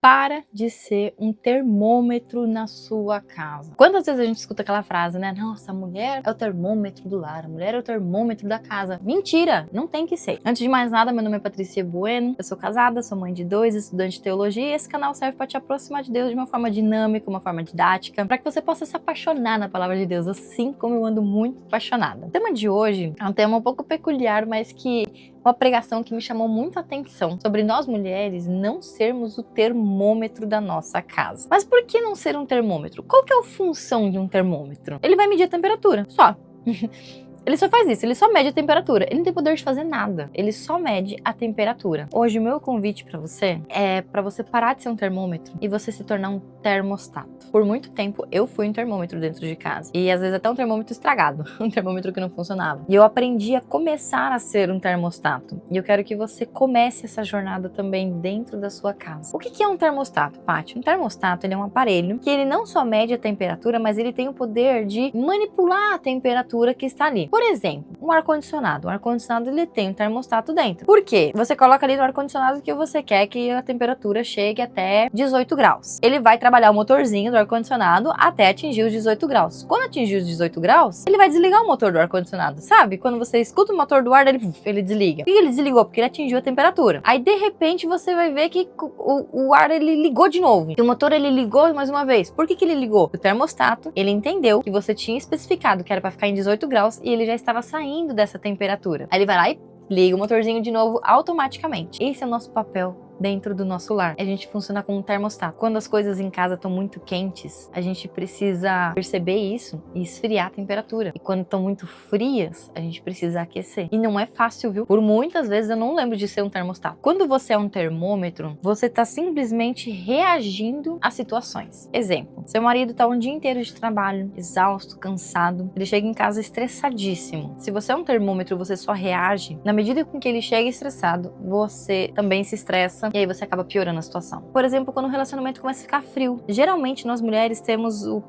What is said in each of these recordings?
Para de ser um termômetro na sua casa. Quantas vezes a gente escuta aquela frase, né? Nossa, a mulher é o termômetro do lar, a mulher é o termômetro da casa. Mentira! Não tem que ser. Antes de mais nada, meu nome é Patrícia Bueno, eu sou casada, sou mãe de 2, estudante de teologia e esse canal serve para te aproximar de Deus de uma forma dinâmica, uma forma didática, para que você possa se apaixonar na palavra de Deus, assim como eu ando muito apaixonada. O tema de hoje é um tema um pouco peculiar, mas que uma pregação que me chamou muito a atenção sobre nós mulheres não sermos o termômetro da nossa casa. Mas por que não ser um termômetro? Qual que é a função de um termômetro? Ele vai medir a temperatura, só. Ele só faz isso, ele só mede a temperatura. Ele não tem poder de fazer nada, ele só mede a temperatura. Hoje o meu convite pra você é pra você parar de ser um termômetro e você se tornar um termostato. Por muito tempo eu fui um termômetro dentro de casa e às vezes até um termômetro estragado, um termômetro que não funcionava. E eu aprendi a começar a ser um termostato. E eu quero que você comece essa jornada também dentro da sua casa. O que é um termostato, Paty? Um termostato ele é um aparelho que ele não só mede a temperatura, mas ele tem o poder de manipular a temperatura que está ali. Por exemplo, um ar-condicionado. O ar-condicionado ele tem um termostato dentro. Por quê? Você coloca ali no ar-condicionado que você quer que a temperatura chegue até 18 graus. Ele vai trabalhar o motorzinho do ar-condicionado até atingir os 18 graus. Quando atingir os 18 graus, ele vai desligar o motor do ar-condicionado. Sabe? Quando você escuta o motor do ar, ele desliga. Por que ele desligou? Porque ele atingiu a temperatura. Aí, de repente, você vai ver que o ar ele ligou de novo. E o motor ele ligou mais uma vez. Por que ele ligou? O termostato, ele entendeu que você tinha especificado que era para ficar em 18 graus e ele já estava saindo dessa temperatura. Aí ele vai lá e liga o motorzinho de novo automaticamente. Esse é o nosso papel dentro do nosso lar. A gente funciona como um termostato. Quando as coisas em casa estão muito quentes, a gente precisa perceber isso e esfriar a temperatura. E quando estão muito frias, a gente precisa aquecer. E não é fácil, viu? Por muitas vezes eu não lembro de ser um termostato. Quando você é um termômetro, você está simplesmente reagindo às situações. Exemplo, seu marido está um dia inteiro de trabalho, exausto, cansado. Ele chega em casa estressadíssimo. Se você é um termômetro, você só reage. Na medida com que ele chega estressado, você também se estressa e aí você acaba piorando a situação. Por exemplo, quando o relacionamento começa a ficar frio. Geralmente, nós mulheres temos o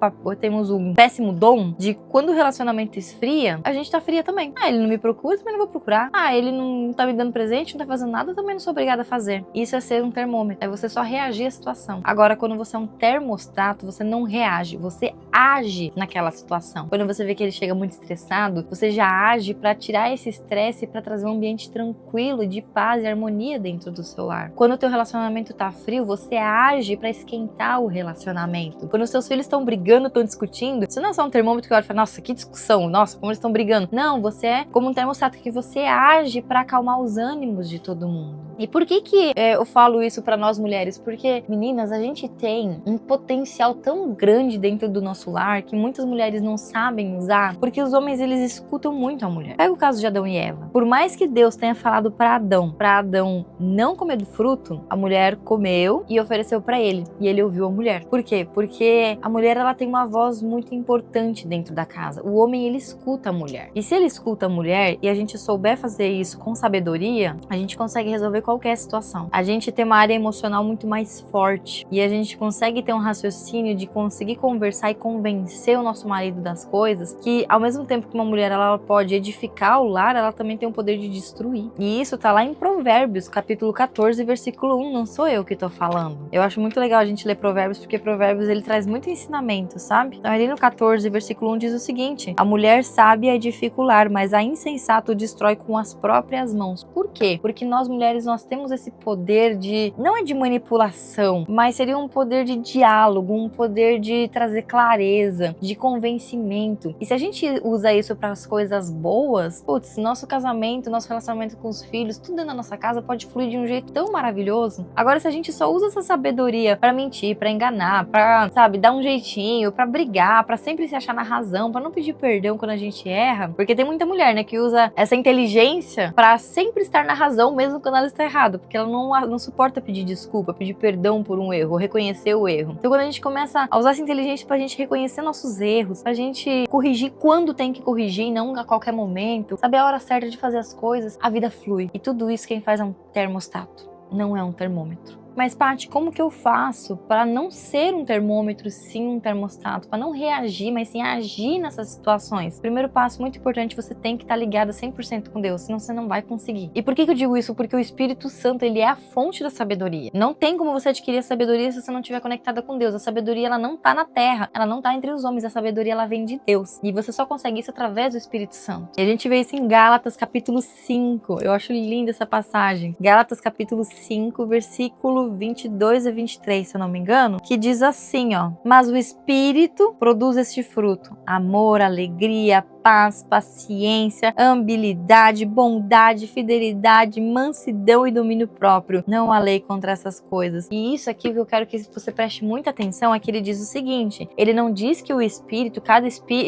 péssimo dom de quando o relacionamento esfria, a gente tá fria também. Ah, ele não me procura, também não vou procurar. Ah, ele não tá me dando presente, não tá fazendo nada, também não sou obrigada a fazer. Isso é ser um termômetro. É você só reagir à situação. Agora, quando você é um termostato, você não reage, você age naquela situação. Quando você vê que ele chega muito estressado, você já age pra tirar esse estresse e pra trazer um ambiente tranquilo, de paz e harmonia dentro do seu lar. Quando o teu relacionamento tá frio, você age pra esquentar o relacionamento. Quando os seus filhos estão brigando, estão discutindo, você não é só um termômetro que olha e fala, nossa, que discussão, nossa, como eles estão brigando. Não, você é como um termostato que você age pra acalmar os ânimos de todo mundo. E por que eu falo isso pra nós mulheres? Porque, meninas, a gente tem um potencial tão grande dentro do nosso lar que muitas mulheres não sabem usar, porque os homens, eles escutam muito a mulher. Pega o caso de Adão e Eva. Por mais que Deus tenha falado pra Adão não comer do fruto, a mulher comeu e ofereceu pra ele. E ele ouviu a mulher. Por quê? Porque a mulher, ela tem uma voz muito importante dentro da casa. O homem, ele escuta a mulher. E se ele escuta a mulher e a gente souber fazer isso com sabedoria, a gente consegue resolver qualquer situação. A gente tem uma área emocional muito mais forte e a gente consegue ter um raciocínio de conseguir conversar e convencer o nosso marido das coisas que, ao mesmo tempo que uma mulher ela pode edificar o lar, ela também tem o poder de destruir. E isso tá lá em Provérbios, capítulo 14, versículo 1, não sou eu que tô falando. Eu acho muito legal a gente ler Provérbios, porque Provérbios ele traz muito ensinamento, sabe? Então ali no 14, versículo 1 diz o seguinte: a mulher sábia edifica o lar, mas a insensato destrói com as próprias mãos. Por quê? Porque nós mulheres, nós temos esse poder de, não é de manipulação, mas seria um poder de diálogo, um poder de trazer clareza, de convencimento. E se a gente usa isso para as coisas boas, putz, nosso casamento, nosso relacionamento com os filhos, tudo dentro da nossa casa pode fluir de um jeito tão maravilhoso. Agora, se a gente só usa essa sabedoria pra mentir, pra enganar, pra, sabe, dar um jeitinho, pra brigar, pra sempre se achar na razão, pra não pedir perdão quando a gente erra, porque tem muita mulher, né, que usa essa inteligência pra sempre estar na razão, mesmo quando ela está errada, porque ela não suporta pedir desculpa, pedir perdão por um erro, reconhecer o erro. Então, quando a gente começa a usar essa inteligência pra gente reconhecer nossos erros, pra gente corrigir quando tem que corrigir e não a qualquer momento, saber a hora certa de fazer as coisas, a vida flui. E tudo isso quem faz é um termostato, não é um termômetro. Mas, Paty, como que eu faço para não ser um termômetro, sim um termostato? Para não reagir, mas sim agir nessas situações? Primeiro passo muito importante, você tem que estar ligada 100% com Deus, senão você não vai conseguir. E por que eu digo isso? Porque o Espírito Santo, ele é a fonte da sabedoria. Não tem como você adquirir a sabedoria se você não estiver conectada com Deus. A sabedoria, ela não tá na terra, ela não tá entre os homens, a sabedoria, ela vem de Deus. E você só consegue isso através do Espírito Santo. E a gente vê isso em Gálatas capítulo 5. Eu acho linda essa passagem. Gálatas capítulo 5, versículo 22 a 23, se eu não me engano, que diz assim, ó: mas o Espírito produz este fruto: amor, alegria, paz, paciência, amabilidade, bondade, fidelidade, mansidão e domínio próprio. Não há lei contra essas coisas. E isso aqui que eu quero que você preste muita atenção é que ele diz o seguinte: ele não diz que o Espírito,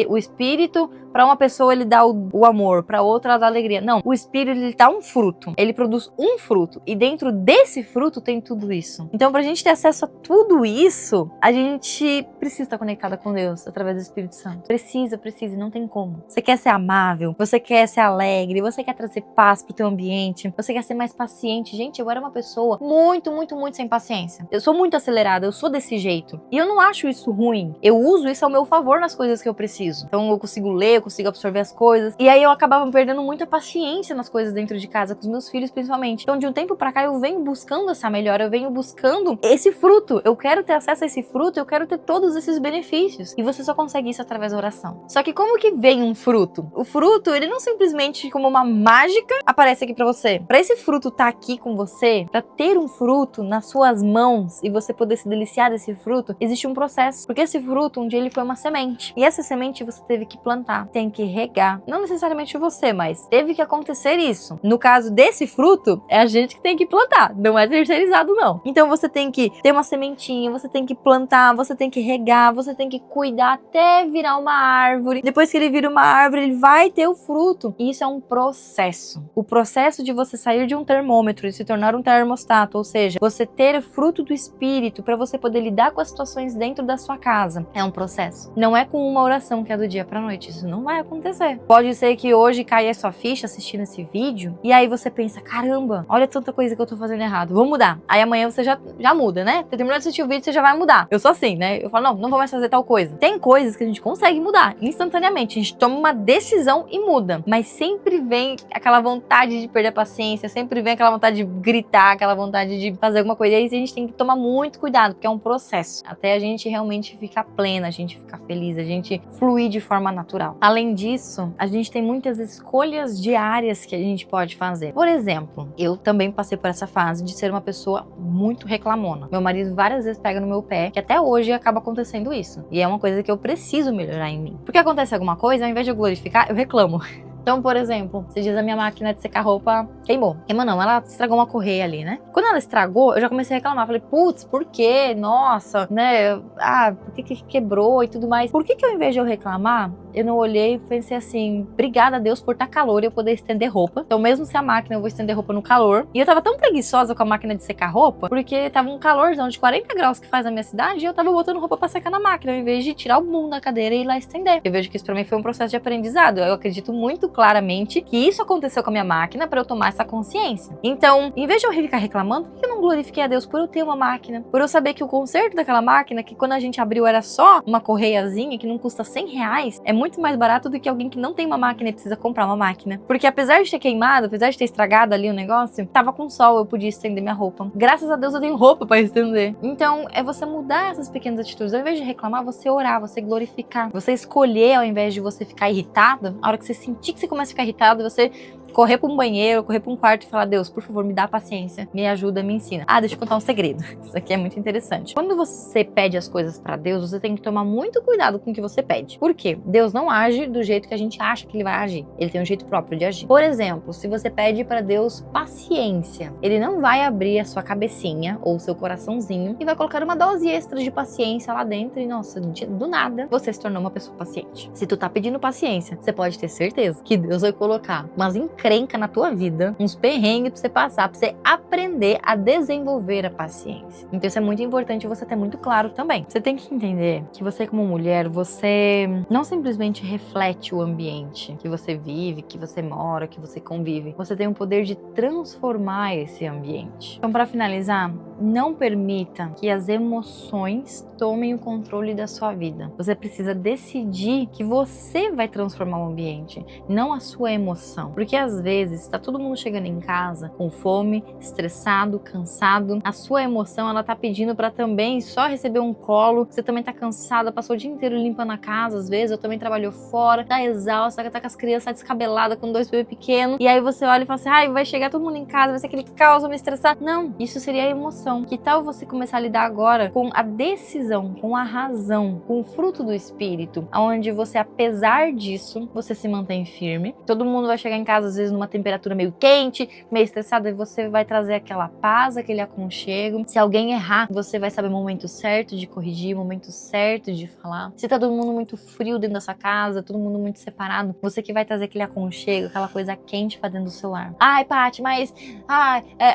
o Espírito, para uma pessoa ele dá o amor, para outra ela dá a alegria. Não, o Espírito ele dá um fruto, ele produz um fruto e dentro desse fruto tem tudo isso. Então, pra gente ter acesso a tudo isso, a gente precisa estar conectada com Deus através do Espírito Santo. Precisa, não tem como. Você quer ser amável, você quer ser alegre, você quer trazer paz pro teu ambiente, você quer ser mais paciente. Gente, eu era uma pessoa muito sem paciência. Eu sou muito acelerada, eu sou desse jeito. E eu não acho isso ruim. Eu uso isso ao meu favor nas coisas que eu preciso. Então eu consigo ler, eu consigo absorver as coisas. E aí eu acabava perdendo muita paciência nas coisas dentro de casa, com os meus filhos principalmente. Então de um tempo pra cá eu venho buscando essa melhora, eu venho buscando esse fruto. Eu quero ter acesso a esse fruto, eu quero ter todos esses benefícios. E você só consegue isso através da oração. Só que como que vem um fruto? O fruto, ele não simplesmente como uma mágica aparece aqui pra você. Pra esse fruto estar aqui com você, pra ter um fruto nas suas mãos e você poder se deliciar desse fruto, existe um processo. Porque esse fruto, um dia ele foi uma semente. E essa semente você teve que plantar, tem que regar. Não necessariamente você, mas teve que acontecer isso. No caso desse fruto, é a gente que tem que plantar, não é terceirizado não. Então você tem que ter uma sementinha, você tem que plantar, você tem que regar, você tem que cuidar até virar uma árvore. Depois que ele vira uma árvore, ele vai ter o fruto. E isso é um processo. O processo de você sair de um termômetro e se tornar um termostato, ou seja, você ter o fruto do Espírito para você poder lidar com as situações dentro da sua casa. É um processo. Não é com uma oração que é do dia pra noite. Isso não vai acontecer. Pode ser que hoje caia a sua ficha assistindo esse vídeo e aí você pensa, caramba, olha tanta coisa que eu tô fazendo errado, vou mudar. Aí amanhã você já muda, né? Você terminou de assistir o vídeo, você já vai mudar. Eu sou assim, né? Eu falo, não vou mais fazer tal coisa. Tem coisas que a gente consegue mudar instantaneamente. A gente toma uma decisão e muda. Mas sempre vem aquela vontade de perder a paciência, sempre vem aquela vontade de gritar, aquela vontade de fazer alguma coisa. E aí a gente tem que tomar muito cuidado, porque é um processo. Até a gente realmente ficar plena, a gente ficar feliz, a gente fluir de forma natural. Além disso, a gente tem muitas escolhas diárias que a gente pode fazer. Por exemplo, eu também passei por essa fase de ser uma pessoa muito reclamona. Meu marido várias vezes pega no meu pé, que até hoje acaba acontecendo isso. E é uma coisa que eu preciso melhorar em mim. Porque acontece alguma coisa, ao invés de eu glorificar, eu reclamo. Então, por exemplo, esses dias a minha máquina de secar roupa queimou. Queimou não, ela estragou uma correia ali, né? Quando ela estragou, eu já comecei a reclamar. Falei, putz, por quê? Nossa, né? Por que quebrou e tudo mais? Por que ao invés de eu reclamar, eu não olhei e pensei assim, obrigada a Deus por estar calor e eu poder estender roupa. Então, mesmo se a máquina, eu vou estender roupa no calor. E eu tava tão preguiçosa com a máquina de secar roupa, porque tava um calorzão de 40 graus que faz na minha cidade e eu tava botando roupa pra secar na máquina, ao invés de tirar o bumbum da cadeira e ir lá estender. Eu vejo que isso pra mim foi um processo de aprendizado. Eu acredito muito claramente que isso aconteceu com a minha máquina para eu tomar essa consciência. Então, em vez de eu ficar reclamando, por que eu não glorifiquei a Deus por eu ter uma máquina? Por eu saber que o conserto daquela máquina, que quando a gente abriu era só uma correiazinha que não custa R$100, é muito mais barato do que alguém que não tem uma máquina e precisa comprar uma máquina. Porque apesar de ter queimado, apesar de ter estragado ali o negócio, tava com sol, eu podia estender minha roupa. Graças a Deus eu tenho roupa para estender. Então, é você mudar essas pequenas atitudes. Ao invés de reclamar, você orar, você glorificar. Você escolher, ao invés de você ficar irritada, a hora que você sentir que você começa a ficar irritado, você correr para um banheiro, correr para um quarto e falar, Deus, por favor, me dá paciência, me ajuda, me ensina. Deixa eu contar um segredo. Isso aqui é muito interessante. Quando você pede as coisas para Deus, você tem que tomar muito cuidado com o que você pede. Por quê? Deus não age do jeito que a gente acha que ele vai agir. Ele tem um jeito próprio de agir. Por exemplo, se você pede para Deus paciência, ele não vai abrir a sua cabecinha ou o seu coraçãozinho e vai colocar uma dose extra de paciência lá dentro e, nossa, do nada, você se tornou uma pessoa paciente. Se tu tá pedindo paciência, você pode ter certeza que Deus vai colocar umas encrenca na tua vida, uns perrengues pra você passar, pra você aprender a desenvolver a paciência. Então isso é muito importante você ter muito claro também. Você tem que entender que você como mulher, você não simplesmente reflete o ambiente que você vive, que você mora, que você convive. Você tem o poder de transformar esse ambiente. Então, para finalizar, não permita que as emoções tomem o controle da sua vida. Você precisa decidir que você vai transformar o ambiente, não a sua emoção. Porque às vezes tá todo mundo chegando em casa com fome, estressado, cansado. A sua emoção, ela tá pedindo para também só receber um colo. Você também tá cansada, passou o dia inteiro limpando a casa, às vezes, ou também trabalhou fora, tá exausta, tá com as crianças descabeladas, com 2 bebês pequenos. E aí você olha e fala assim, ai, vai chegar todo mundo em casa, vai ser aquele caos, vou me estressar. Não, isso seria a emoção. Que tal você começar a lidar agora com a decisão, com a razão, com o fruto do espírito, onde você, apesar disso, você se mantém firme. Todo mundo vai chegar em casa, às vezes, numa temperatura meio quente, meio estressada, e você vai trazer aquela paz, aquele aconchego. Se alguém errar, você vai saber o momento certo de corrigir, o momento certo de falar. Se tá todo mundo muito frio dentro da sua casa, todo mundo muito separado, você que vai trazer aquele aconchego, aquela coisa quente pra dentro do seu lar. Ai, Paty, mas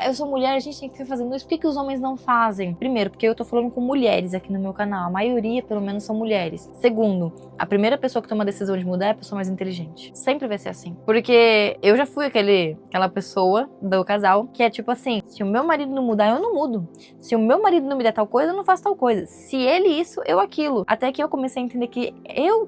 eu sou mulher, a gente tem que ficar fazendo isso. Por que os homens não fazem? Primeiro, porque eu tô falando com mulheres aqui no meu canal. A maioria, pelo menos, são mulheres. Segundo, a primeira pessoa que toma a decisão de mudar é a pessoa mais inteligente. Sempre vai ser assim. Porque eu já fui aquela pessoa do casal que é tipo assim, se o meu marido não mudar, eu não mudo. Se o meu marido não me der tal coisa, eu não faço tal coisa. Se ele isso, eu aquilo. Até que eu comecei a entender que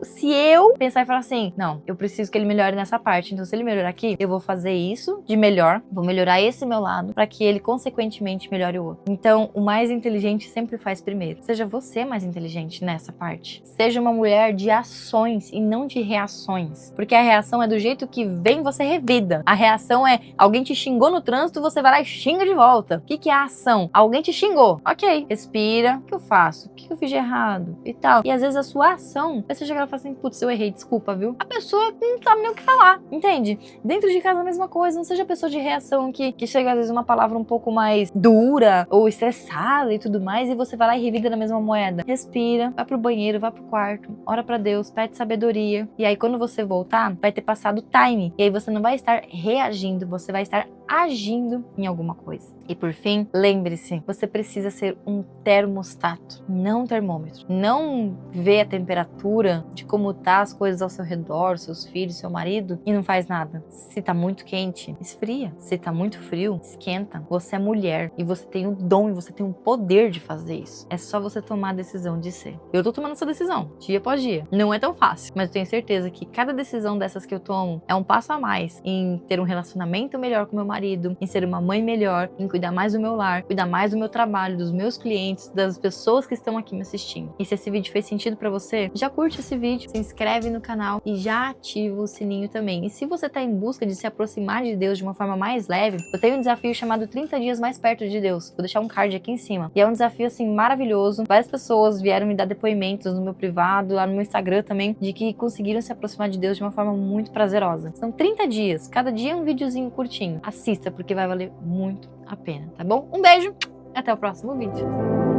se eu pensar e falar assim, não, eu preciso que ele melhore nessa parte. Então, se ele melhorar aqui, eu vou fazer isso de melhor, vou melhorar esse meu lado, pra que ele, consequentemente, melhore o outro. Então, o mais inteligente sempre faz primeiro. Seja você mais inteligente nessa parte. Seja uma mulher de ações e não de reações. Porque a reação é do jeito que vem, você revida. A reação é, alguém te xingou no trânsito, você vai lá e xinga de volta. O que é a ação? Alguém te xingou. Ok, respira. O que eu faço? O que eu fiz de errado? E tal. E às vezes a sua ação, você chega lá e fala assim, putz, eu errei, desculpa, viu? A pessoa não sabe nem o que falar, entende? Dentro de casa a mesma coisa, não seja a pessoa de reação que chega às vezes uma palavra um pouco mais dura ou estressada e tudo mais, e você vai lá e revida na mesma moeda. Respira, vai pro banheiro, vai pro quarto, ora pra Deus, pede sabedoria. E aí quando você voltar, vai ter passado o time. E aí você não vai estar reagindo, você vai estar agindo em alguma coisa. E por fim, lembre-se, você precisa ser um termostato, não um termômetro. Não vê a temperatura de como tá as coisas ao seu redor, seus filhos, seu marido, e não faz nada. Se tá muito quente, esfria. Se tá muito frio, esquenta. Você é mulher e você tem o dom e você tem o poder de fazer isso. É só você tomar a decisão de ser. Eu tô tomando essa decisão, dia após dia. Não é tão fácil, mas eu tenho certeza que cada decisão dessas que eu tomo é um passo a mais em ter um relacionamento melhor com meu marido, em ser uma mãe melhor, em cuidar mais do meu lar, cuidar mais do meu trabalho, dos meus clientes, das pessoas que estão aqui me assistindo. E se esse vídeo fez sentido pra você, já curte esse vídeo, se inscreve no canal e já ativa o sininho também. E se você tá em busca de se aproximar de Deus de uma forma mais leve, eu tenho um desafio chamado 30 dias mais perto de Deus. Vou deixar um card aqui em cima. E é um desafio, assim, maravilhoso. Várias pessoas vieram me dar depoimentos no meu privado, lá no meu Instagram também, de que conseguiram se aproximar de Deus de uma forma muito prazerosa. São 30 dias, cada dia é um videozinho curtinho. Assista, porque vai valer muito a pena, tá bom? Um beijo, até o próximo vídeo.